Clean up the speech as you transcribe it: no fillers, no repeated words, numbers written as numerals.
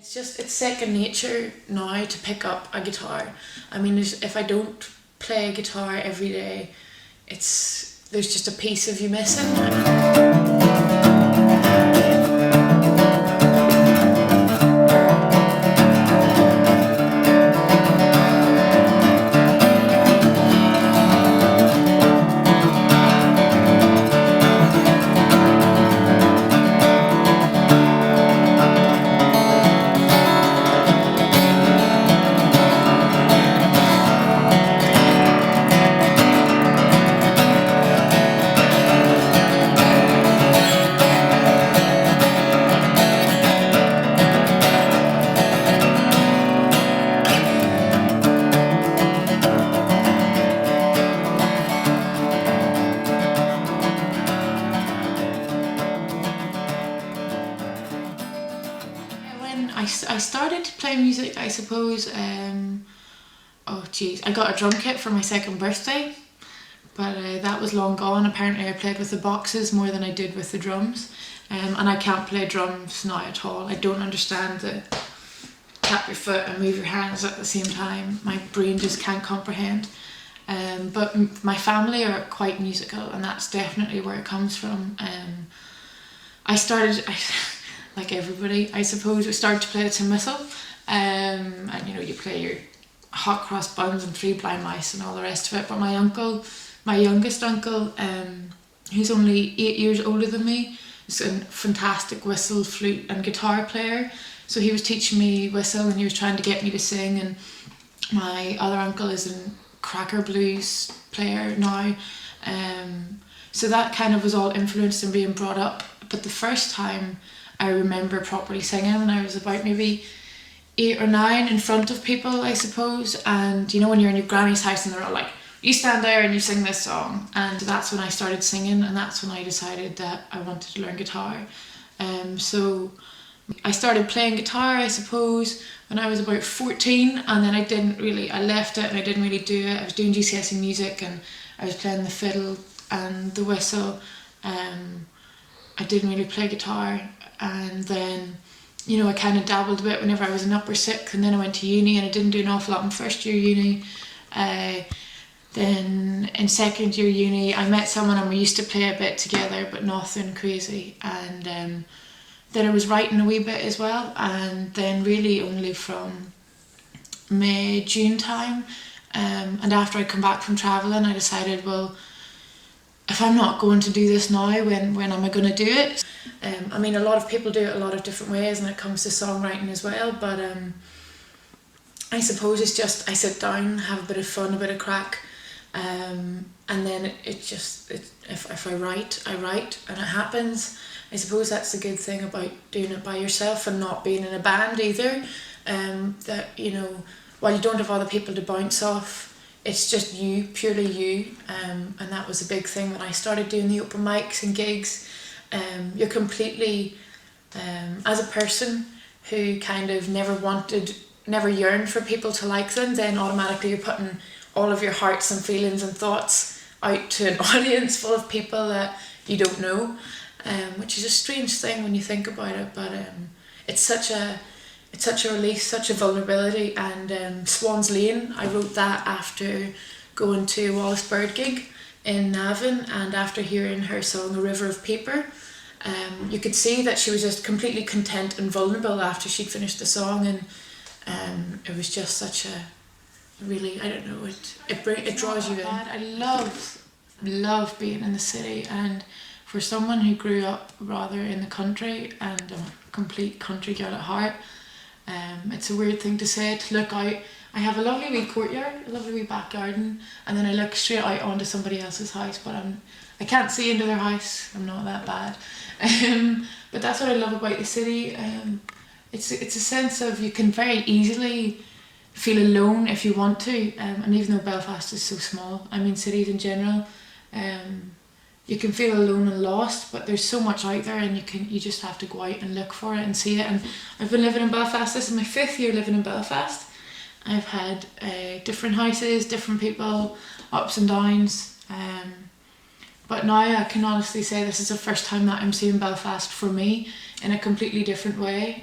It's second nature now to pick up a guitar. I mean, if I don't play a guitar every day, there's just a piece of you missing. I started to play music, I suppose, oh geez, I got a drum kit for my second birthday, but that was long gone. Apparently I played with the boxes more than I did with the drums, and I can't play drums now at all. I don't understand the tap your foot and move your hands at the same time. My brain just can't comprehend. But my family are quite musical, and that's definitely where it comes from. Like everybody, I suppose, we started to play the tin whistle, and you know, you play your hot cross buns and three blind mice and all the rest of it. But my youngest uncle, who's only 8 years older than me, is a fantastic whistle, flute and guitar player. So he was teaching me whistle and he was trying to get me to sing. And my other uncle is a cracker blues player now. So that kind of was all influenced and being brought up. But the first time I remember properly singing when I was about maybe 8 or 9 in front of people, I suppose. And you know, when you're in your granny's house and they're all like, you stand there and you sing this song. And that's when I started singing, and that's when I decided that I wanted to learn guitar. So I started playing guitar, I suppose, when I was about 14, and then I left it and I didn't really do it. I was doing GCSE music and I was playing the fiddle and the whistle. I didn't really play guitar. And then, you know, I kind of dabbled a bit whenever I was in upper sixth, and then I went to uni and I didn't do an awful lot in first year uni. Then in second year uni I met someone and we used to play a bit together, but nothing crazy. And then I was writing a wee bit as well, and then really only from May, June time, and after I come back from travelling, I decided, well, if I'm not going to do this now, when am I going to do it? I mean, a lot of people do it a lot of different ways when it comes to songwriting as well, but I suppose it's just I sit down, have a bit of fun, a bit of crack, and then if I write, I write, and it happens. I suppose that's the good thing about doing it by yourself and not being in a band either, that, you know, while you don't have other people to bounce off, it's just you, purely you, and that was a big thing when I started doing the open mics and gigs. You're completely, as a person who kind of never yearned for people to like them, then automatically you're putting all of your hearts and feelings and thoughts out to an audience full of people that you don't know, which is a strange thing when you think about it, but it's such a release, such a vulnerability. And Swan's Lane, I wrote that after going to a Wallace Bird gig in Navan, and after hearing her song A River of Paper, you could see that she was just completely content and vulnerable after she'd finished the song, and it was just such a really, I don't know, it draws you in. I love being in the city, and for someone who grew up rather in the country and a complete country girl at heart, it's a weird thing to say, to look out. I have a lovely wee courtyard, a lovely wee back garden, and then I look straight out onto somebody else's house, but I can't see into their house. I'm not that bad. But that's what I love about the city. It's a sense of, you can very easily feel alone if you want to, and even though Belfast is so small, I mean cities in general, you can feel alone and lost, but there's so much out there, and you just have to go out and look for it and see it. And I've been living in Belfast, this is my 5th year living in Belfast. I've had different houses, different people, ups and downs, but now I can honestly say this is the first time that I'm seeing Belfast for me in a completely different way.